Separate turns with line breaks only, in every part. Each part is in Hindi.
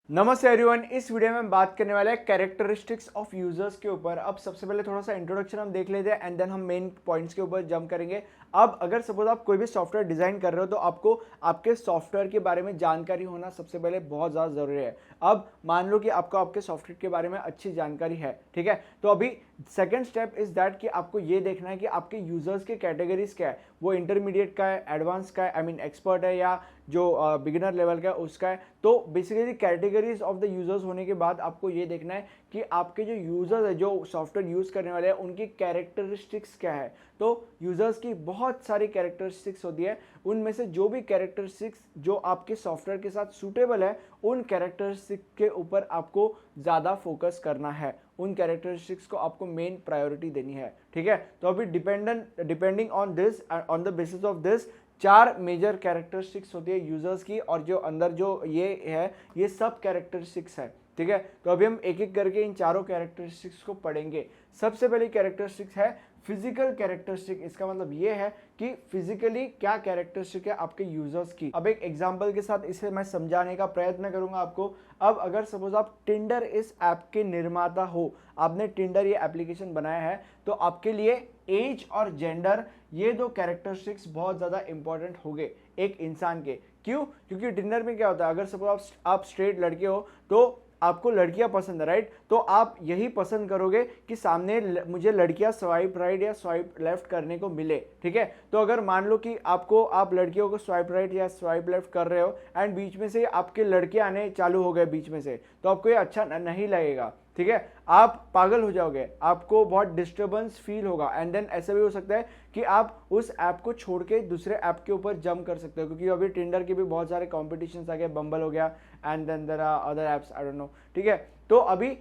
नमस्ते एवरीवन। इस वीडियो में हम बात करने वाले हैं कैरेक्टरिस्टिक्स ऑफ यूजर्स के ऊपर। अब सबसे पहले थोड़ा सा इंट्रोडक्शन हम देख लेते हैं एंड देन हम मेन पॉइंट्स के ऊपर जंप करेंगे। अब अगर सपोज आप कोई भी सॉफ्टवेयर डिजाइन कर रहे हो तो आपको आपके सॉफ्टवेयर के बारे में जानकारी होना सबसे पहले बहुत ज़्यादा ज़रूरी है। अब मान लो कि आपको आपके सॉफ्टवेयर के बारे में अच्छी जानकारी है, ठीक है, तो अभी सेकेंड स्टेप इज दैट कि आपको ये देखना है कि आपके यूजर्स के कैटेगरीज क्या है, वो इंटरमीडिएट का है, एडवांस का है, आई मीन एक्सपर्ट है, या जो बिगिनर लेवल का है उसका है। तो basically categories of the users होने के बाद आपको ये देखना है कि आपके जो यूजर्स है, जो सॉफ्टवेयर यूज करने वाले हैं, उनकी कैरेक्टरिस्टिक्स क्या है। तो यूजर्स की बहुत सारी कैरेक्टरिस्टिक्स होती है, उनमें से जो भी कैरेक्टरिस्टिक्स जो आपके सॉफ्टवेयर के साथ सूटेबल है, उन कैरेक्टरिस्टिक्स के ऊपर आपको ज़्यादा फोकस करना है, उन कैरेक्टरिस्टिक्स को आपको मेन प्रायोरिटी देनी है, ठीक है। तो अभी depending on this, on the basis of this, चार मेजर कैरेक्टरिस्टिक्स होती है यूजर्स की, और जो अंदर जो ये है ये सब कैरेक्टरिस्टिक्स है, ठीक है। तो अभी हम एक एक करके इन चारों कैरेक्टरिस्टिक्स को पढ़ेंगे। सबसे पहली कैरेक्टरिस्टिक्स है फिजिकल कैरेक्टरिस्टिक। इसका मतलब ये है कि फिजिकली क्या कैरेक्टरिस्टिक है आपके यूजर्स की। अब एक एग्जांपल के साथ इसे मैं समझाने का प्रयत्न करूंगा आपको। अब अगर सपोज आप टिंडर इस ऐप के निर्माता हो, आपने टिंडर ये एप्लीकेशन बनाया है, तो आपके लिए एज और जेंडर ये दो कैरेक्टरिस्टिक्स बहुत ज़्यादा इंपॉर्टेंट हो गए एक इंसान के। क्यों? क्योंकि टिंडर में क्या होता है, अगर सपोज आप स्ट्रेट लड़के हो तो आपको लड़कियां पसंद है, राइट, तो आप यही पसंद करोगे कि सामने मुझे लड़कियां स्वाइप राइट या स्वाइप लेफ्ट करने को मिले, ठीक है। तो अगर मान लो कि आप लड़कियों को स्वाइप राइट या स्वाइप लेफ्ट कर रहे हो एंड बीच में से आपके लड़के आने चालू हो गए बीच में से, तो आपको ये अच्छा नहीं लगेगा, ठीक है, आप पागल हो जाओगे, आपको बहुत डिस्टर्बेंस फील होगा। एंड देन ऐसा भी हो सकता है कि आप उस ऐप को छोड़ के दूसरे ऐप के ऊपर जंप कर सकते हो, क्योंकि अभी टिंडर के भी बहुत सारे कॉम्पिटिशन्स आ गए, बम्बल हो गया and then there are other apps, I don't know, ठीक है। तो अभी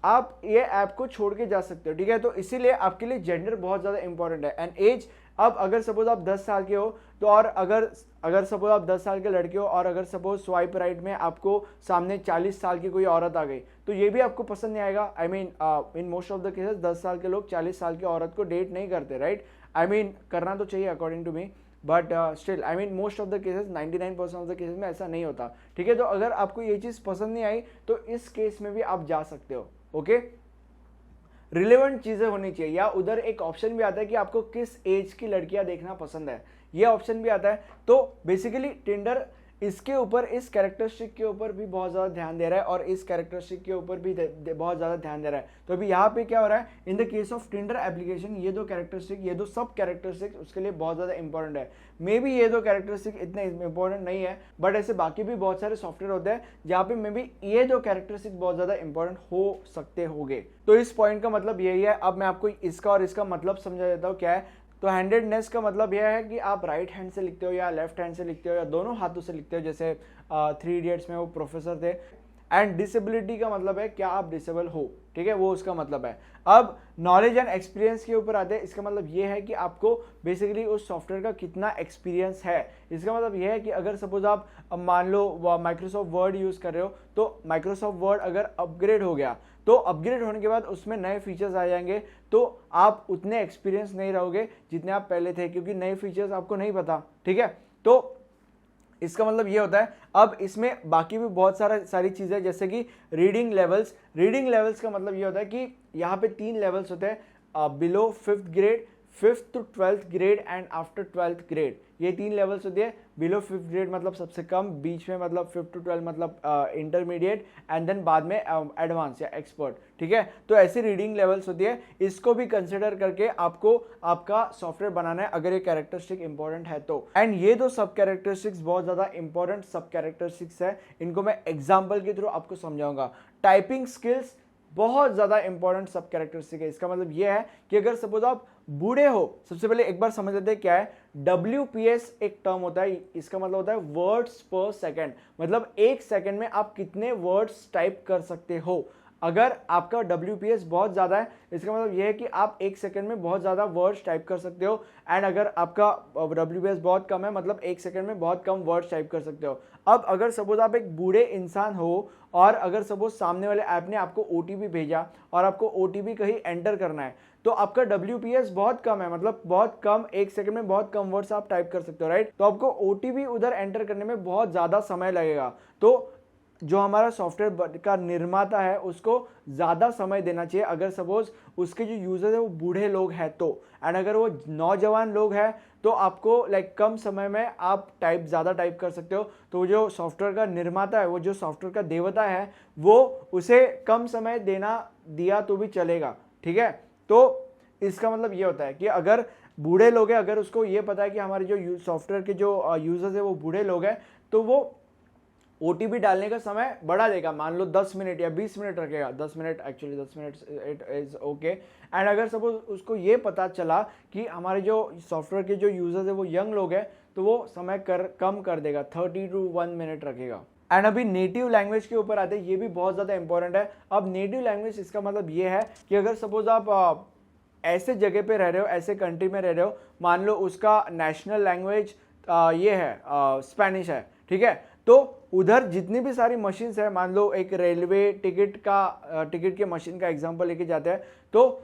आप ये ऐप को छोड़ के जा सकते हो, ठीक है। तो इसीलिए आपके लिए जेंडर बहुत ज़्यादा इंपॉर्टेंट है एंड एज। अब अगर सपोज आप 10 साल के हो तो, और अगर सपोज आप 10 साल के लड़के हो और अगर सपोज स्वाइप राइट में आपको सामने 40 साल की कोई औरत आ गई, तो ये भी आपको पसंद नहीं आएगा। I mean in most of the cases 10 साल के लोग 40 साल की औरत को डेट नहीं करते, राइट। आई मीन करना तो चाहिए according to me, but still I mean most of the cases 99% of the cases में ऐसा नहीं होता, ठीक है। तो अगर आपको ये चीज़ पसंद नहीं आई तो इस केस में भी आप जा सकते हो, ओके। रिलेवेंट चीजें होनी चाहिए, या उधर एक ऑप्शन भी आता है कि आपको किस एज की लड़कियां देखना पसंद है, ये ऑप्शन भी आता है। तो बेसिकली टिंडर इसके ऊपर, इस कैरेक्टरिस्टिक के ऊपर भी बहुत ज़्यादा ध्यान दे रहा है और इस कैरेक्टरिस्टिक के ऊपर भी बहुत ज़्यादा ध्यान दे रहा है। तो अभी यहाँ पे क्या हो रहा है, in the case of Tinder application, ये दो कैरेक्टरिस्टिक, ये दो सब कैरेक्टरिस्टिक उसके लिए बहुत ज़्यादा इंपॉर्टेंट है। मे बी ये दो कैरेक्टरिस्टिक इतने इंपॉर्टेंट नहीं है, बट ऐसे बाकी भी बहुत सारे सॉफ्टवेयर होते हैं जहाँ पे मे बी ये दो कैरेक्टरिस्टिक बहुत ज़्यादा इंपॉर्टेंट हो सकते होंगे। तो इस पॉइंट का मतलब यही है। अब मैं आपको इसका और इसका मतलब समझा देता हूँ क्या है। तो हैंडेडनेस का मतलब यह है कि आप राइट हैंड से लिखते हो या लेफ्ट हैंड से लिखते हो या दोनों हाथों से लिखते हो, जैसे 3 इडियट्स में वो प्रोफेसर थे। एंड डिसेबिलिटी का मतलब है क्या आप डिसेबल हो, ठीक है, वो उसका मतलब है। अब नॉलेज एंड एक्सपीरियंस के ऊपर आते हैं। इसका मतलब ये है कि आपको बेसिकली उस सॉफ्टवेयर का कितना एक्सपीरियंस है। इसका मतलब ये है कि अगर सपोज आप मान लो माइक्रोसॉफ्ट वर्ड यूज़ कर रहे हो, तो माइक्रोसॉफ्ट वर्ड अगर अपग्रेड हो गया तो अपग्रेड होने के बाद उसमें नए फीचर्स आ जाएंगे, तो आप उतने एक्सपीरियंस नहीं रहोगे जितने आप पहले थे, क्योंकि नए फीचर्स आपको नहीं पता, ठीक है। तो इसका मतलब ये होता है। अब इसमें बाकी भी बहुत सारी चीज़ें, जैसे कि रीडिंग लेवल्स का मतलब ये होता है कि यहाँ पे 3 लेवल्स होते हैं, below 5th grade, 5th to 12th grade and after 12th grade, ये 3 लेवल्स होती है। बिलो 5th ग्रेड मतलब सबसे कम, बीच में मतलब 5th to 12 मतलब इंटरमीडिएट, एंड देन बाद में एडवांस या एक्सपर्ट, ठीक है। तो ऐसी रीडिंग लेवल्स होती है, इसको भी कंसिडर करके आपको आपका सॉफ्टवेयर बनाना है अगर ये कैरेक्टरिस्टिक इंपॉर्टेंट है तो। एंड ये दो सब कैरेक्टरिस्टिक्स बहुत ज़्यादा इंपॉर्टेंट सब कैरेक्टरिस्टिक्स है, इनको मैं एग्जाम्पल के थ्रू आपको समझाऊंगा। टाइपिंग स्किल्स बहुत ज़्यादा इंपॉर्टेंट सब कैरेक्टरिस्टिक है। इसका मतलब यह है कि अगर सपोज आप बूढ़े हो, सबसे पहले एक बार समझ लेते हैं क्या है। WPS एक टर्म होता है, इसका मतलब होता है वर्ड्स पर सेकेंड, मतलब एक सेकेंड में आप कितने वर्ड्स टाइप कर सकते हो। अगर आपका WPS बहुत ज़्यादा है, इसका मतलब यह है कि आप एक सेकंड में बहुत ज़्यादा वर्ड्स टाइप कर सकते हो। एंड अगर आपका WPS बहुत कम है, मतलब एक सेकंड में बहुत कम वर्ड्स टाइप कर सकते हो। अब अगर सपोज आप एक बूढ़े इंसान हो और अगर सपोज सामने वाले ऐप ने आपको OTP भेजा और आपको OTP कहीं एंटर करना है, तो आपका WPS बहुत कम है, मतलब बहुत कम, एक सेकंड में बहुत कम वर्ड्स आप टाइप कर सकते हो, राइट। तो आपको OTP उधर एंटर करने में बहुत ज़्यादा समय लगेगा। तो जो हमारा सॉफ्टवेयर का निर्माता है उसको ज़्यादा समय देना चाहिए अगर सपोज उसके जो यूज़र है वो बूढ़े लोग हैं तो। एंड अगर वो नौजवान लोग हैं तो आपको लाइक कम समय में आप ज़्यादा टाइप कर सकते हो। तो जो सॉफ्टवेयर का निर्माता है, वो जो सॉफ्टवेयर का देवता है, वो उसे कम समय दिया तो भी चलेगा, ठीक है। तो इसका मतलब ये होता है कि अगर बूढ़े लोग हैं, अगर उसको ये पता है कि हमारे जो सॉफ्टवेयर के जो यूजर्स है वो बूढ़े लोग हैं, तो वो OTP डालने का समय बढ़ा देगा, मान लो 10 मिनट या 20 मिनट रखेगा, 10 minute, actually 10 minute it is okay. And अगर सपोज उसको ये पता चला कि हमारे जो सॉफ्टवेयर के जो यूजर्स है वो यंग लोग हैं, तो वो समय कम कर देगा, 30 to 1 मिनट रखेगा। एंड अभी नेटिव लैंग्वेज के ऊपर आते हैं, ये भी बहुत ज़्यादा इंपॉर्टेंट है। अब नेटिव लैंग्वेज इसका मतलब ये है कि अगर सपोज आप ऐसे जगह पे रह रहे हो, ऐसे कंट्री में रह रहे हो, मान लो उसका नेशनल लैंग्वेज ये है स्पेनिश है, ठीक है। तो उधर जितनी भी सारी मशीन्स है, मान लो एक रेलवे टिकट के मशीन का एग्जांपल लेके जाते हैं, तो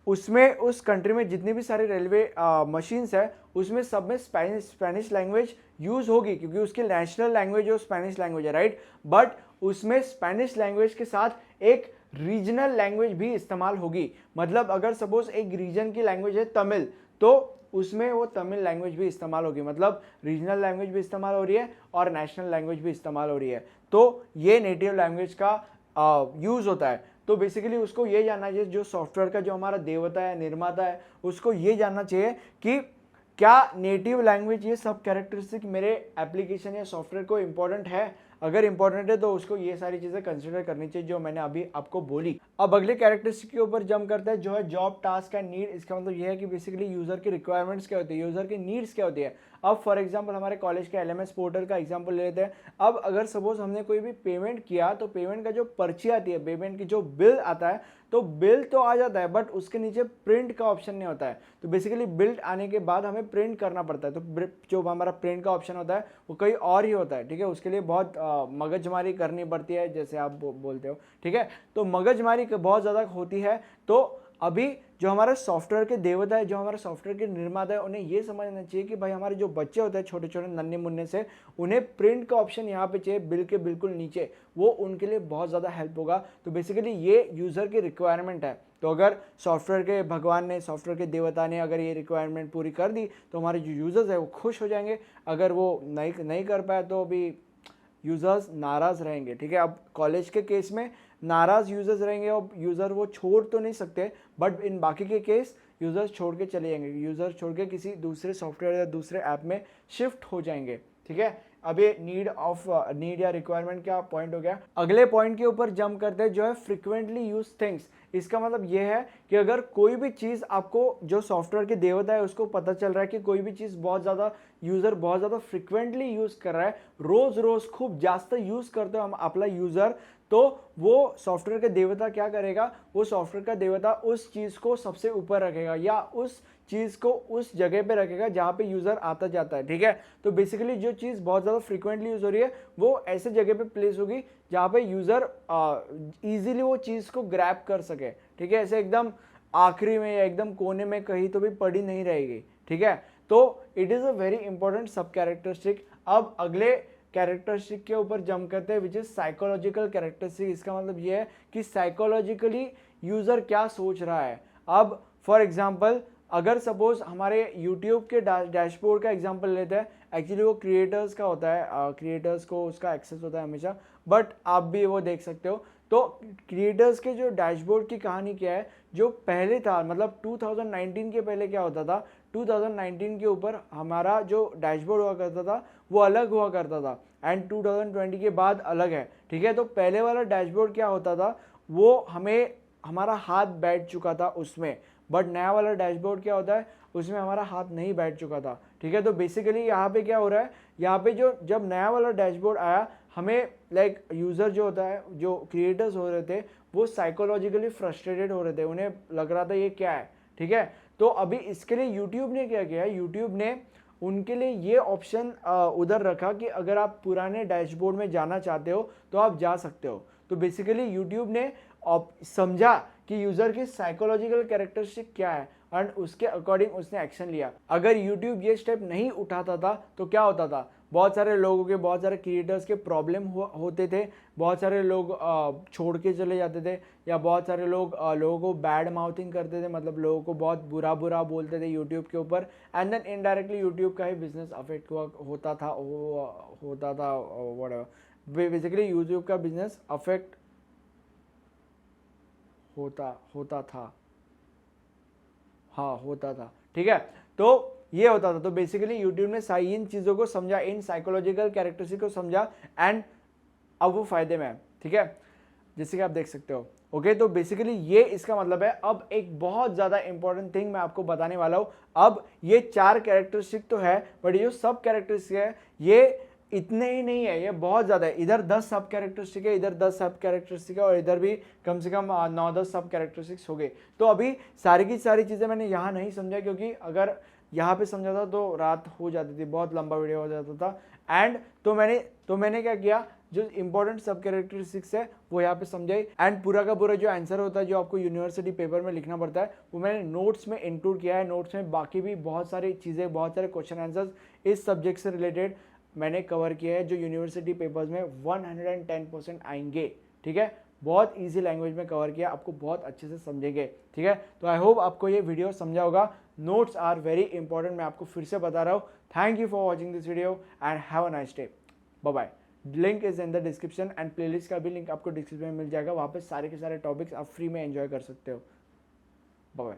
उसमें उस कंट्री में जितनी भी सारी रेलवे मशीन्स है उसमें सब में स्पेनिश लैंग्वेज यूज होगी, क्योंकि उसकी नेशनल लैंग्वेज जो स्पेनिश लैंग्वेज है, राइट। बट उसमें स्पेनिश लैंग्वेज के साथ एक रीजनल लैंग्वेज भी इस्तेमाल होगी। मतलब अगर सपोज एक रीजन की लैंग्वेज है तमिल, तो उसमें वो तमिल लैंग्वेज भी इस्तेमाल होगी। मतलब रीजनल लैंग्वेज भी इस्तेमाल हो रही है और नेशनल लैंग्वेज भी इस्तेमाल हो रही है। तो ये नेटिव लैंग्वेज का यूज होता है। तो बेसिकली उसको ये जानना चाहिए, जो सॉफ्टवेयर का जो हमारा देवता है, निर्माता है, उसको ये जानना चाहिए कि क्या नेटिव लैंग्वेज, ये सब कैरेक्टरिस्टिक मेरे एप्लीकेशन या सॉफ्टवेयर को इंपॉर्टेंट है। अगर इंपॉर्टेंट है तो उसको ये सारी चीजें कंसिडर करनी चाहिए जो मैंने अभी आपको बोली। अब अगले कैरेक्टरिस्टिक के ऊपर जंप करते हैं, जो है जॉब, टास्क एंड नीड। इसका मतलब ये है कि बेसिकली यूजर की रिक्वायरमेंट्स क्या होती है, यूजर की नीड्स क्या होती है। अब फॉर एग्जांपल हमारे कॉलेज के LMS पोर्टल का एग्जांपल ले लेते हैं। अब अगर सपोज हमने कोई भी पेमेंट किया, तो पेमेंट का जो पर्ची आती है, पेमेंट की जो बिल आता है, तो बिल तो आ जाता है बट उसके नीचे प्रिंट का ऑप्शन नहीं होता है। तो बेसिकली बिल आने के बाद हमें प्रिंट करना पड़ता है। तो जो हमारा प्रिंट का ऑप्शन होता है वो कहीं और ही होता है, ठीक है। उसके लिए बहुत मगजमारी करनी पड़ती है, जैसे आप बोलते हो, ठीक है। तो मगजमारी बहुत ज़्यादा होती है। तो अभी जो हमारा सॉफ्टवेयर के देवता है, जो हमारे सॉफ्टवेयर के निर्माता है, उन्हें ये समझना चाहिए कि भाई हमारे जो बच्चे होते हैं छोटे छोटे नन्हे मुन्ने से, उन्हें प्रिंट का ऑप्शन यहाँ पे चाहिए बिल के बिल्कुल नीचे, वो उनके लिए बहुत ज़्यादा हेल्प होगा। तो बेसिकली ये यूज़र की रिक्वायरमेंट है। तो अगर सॉफ्टवेयर के भगवान ने, सॉफ्टवेयर के देवता ने अगर ये रिक्वायरमेंट पूरी कर दी, तो हमारे जो यूज़र्स है वो खुश हो जाएंगे। अगर वो नहीं कर पाए तो भी यूज़र्स नाराज़ रहेंगे, ठीक है। अब कॉलेज के केस में नाराज़ यूज़र्स रहेंगे और यूज़र वो छोड़ तो नहीं सकते, बट इन बाकी के केस यूज़र्स छोड़ के चले जाएंगे, यूज़र्स छोड़ के किसी दूसरे सॉफ्टवेयर या दूसरे ऐप में शिफ्ट हो जाएंगे, ठीक है। अब ये नीड या रिक्वायरमेंट क्या पॉइंट हो गया। अगले पॉइंट के ऊपर जंप करते हैं, जो है फ्रिक्वेंटली यूज थिंग्स। इसका मतलब ये है कि अगर कोई भी चीज़ आपको, जो सॉफ्टवेयर के देवता है उसको पता चल रहा है कि कोई भी चीज़ यूज़र बहुत ज़्यादा फ्रिक्वेंटली यूज़ कर रहा है, रोज़ खूप जास्त यूज़ करते हो हम अपना यूज़र, तो वो सॉफ्टवेयर का देवता क्या करेगा, वो सॉफ्टवेयर का देवता उस चीज़ को सबसे ऊपर रखेगा या उस चीज़ को उस जगह पे रखेगा जहाँ पे यूज़र आता जाता है, ठीक है। तो बेसिकली जो चीज़ बहुत ज़्यादा फ्रीक्वेंटली यूज़ हो रही है वो ऐसे जगह पे प्लेस होगी जहाँ पे यूज़र इजीली वो चीज़ को ग्रैब कर सके, ठीक है। ऐसे एकदम आखिरी में या एकदम कोने में कहीं तो भी पड़ी नहीं रहेगी, ठीक है। तो it is a very important सब कैरेक्टरिस्टिक। अब अगले कैरेक्टरिस्टिक के ऊपर जंप करते हैं, विच इज साइकोलॉजिकल कैरेक्टरिस्टिक। इसका मतलब ये है कि साइकोलॉजिकली यूज़र क्या सोच रहा है। अब फॉर एग्जांपल अगर सपोज हमारे यूट्यूब के डैशबोर्ड का एग्जांपल लेते हैं, एक्चुअली वो क्रिएटर्स का होता है, क्रिएटर्स को उसका एक्सेस होता है हमेशा, बट आप भी वो देख सकते हो। तो क्रिएटर्स के जो डैशबोर्ड की कहानी क्या है, जो पहले था, मतलब 2019 के पहले क्या होता था, 2019 के ऊपर हमारा जो डैशबोर्ड हुआ करता था वो अलग हुआ करता था, एंड 2020 के बाद अलग है, ठीक है। तो पहले वाला डैशबोर्ड क्या होता था, वो हमारा हाथ बैठ चुका था उसमें, बट नया वाला डैशबोर्ड क्या होता है, उसमें हमारा हाथ नहीं बैठ चुका था, ठीक है। तो बेसिकली यहाँ पे क्या हो रहा है, यहाँ पे जब नया वाला डैशबोर्ड आया, हमें लाइक यूज़र जो होता है, जो क्रिएटर्स हो रहे थे, वो साइकोलॉजिकली फ्रस्ट्रेटेड हो रहे थे, उन्हें लग रहा था ये क्या है, ठीक है। तो अभी इसके लिए यूट्यूब ने क्या किया, यूट्यूब ने उनके लिए ये ऑप्शन उधर रखा कि अगर आप पुराने डैशबोर्ड में जाना चाहते हो तो आप जा सकते हो। तो बेसिकली यूट्यूब ने समझा कि यूज़र की साइकोलॉजिकल कैरेक्टरिस्टिक क्या है एंड उसके अकॉर्डिंग उसने एक्शन लिया। अगर यूट्यूब ये स्टेप नहीं उठाता था तो क्या होता था, बहुत सारे लोगों के, बहुत सारे क्रिएटर्स के प्रॉब्लम होते थे, बहुत सारे लोग छोड़ के चले जाते थे, या बहुत सारे लोग लोगों को बैड माउथिंग करते थे, मतलब लोगों को बहुत बुरा बुरा बोलते थे यूट्यूब के ऊपर, एंड देन इनडायरेक्टली यूट्यूब का ही बिजनेस अफेक्ट होता था व्हाटएवर, बेसिकली यूट्यूब का बिजनेस अफेक्ट होता था, हाँ होता था, ठीक है। तो ये होता था, तो बेसिकली यूट्यूब ने इन चीज़ों को समझा, इन साइकोलॉजिकल कैरेक्टरिस्टिक को समझा, एंड अब वो फायदे में है, ठीक है, जैसे कि आप देख सकते हो। ओके, तो बेसिकली ये इसका मतलब है। अब एक बहुत ज़्यादा इंपॉर्टेंट थिंग मैं आपको बताने वाला हूँ। अब ये 4 कैरेक्टरिस्टिक तो है, बट ये जो सब कैरेक्टरिस्टिक है ये इतने ही नहीं है, ये बहुत ज़्यादा है। इधर 10 सब कैरेक्टरिस्टिक है, इधर 10 सब कैरेक्टरिस्टिक है, और इधर भी कम से कम 9-10 सब कैरेक्टरिस्टिक्स हो गए। तो अभी सारी की सारी चीज़ें मैंने यहाँ नहीं समझा, क्योंकि अगर यहाँ पे समझा था तो रात हो जाती थी, बहुत लंबा वीडियो हो जाता था। एंड तो मैंने क्या किया, जो इंपॉर्टेंट सब कैरेक्टरिस्टिक्स है वो यहाँ पे समझाई, एंड पूरा का पूरा जो आंसर होता है जो आपको यूनिवर्सिटी पेपर में लिखना पड़ता है वो मैंने नोट्स में इंक्लूड किया है। नोट्स में बाकी भी बहुत सारी चीज़ें, बहुत सारे क्वेश्चन आंसर्स इस सब्जेक्ट से रिलेटेड मैंने कवर किया है, जो यूनिवर्सिटी पेपर्स में 110% आएंगे, ठीक है। बहुत इजी लैंग्वेज में कवर किया, आपको बहुत अच्छे से समझेंगे, ठीक है। तो आई होप आपको ये वीडियो समझा होगा। नोट्स आर वेरी इंपॉर्टेंट, मैं आपको फिर से बता रहा हूँ। Thank you for watching this video and have a nice day, bye bye. Link is in the description, and playlist का भी लिंक आपको डिस्क्रिप्शन में मिल जाएगा, वहाँ पे सारे के सारे टॉपिक्स आप फ्री में एंजॉय कर सकते हो। Bye bye.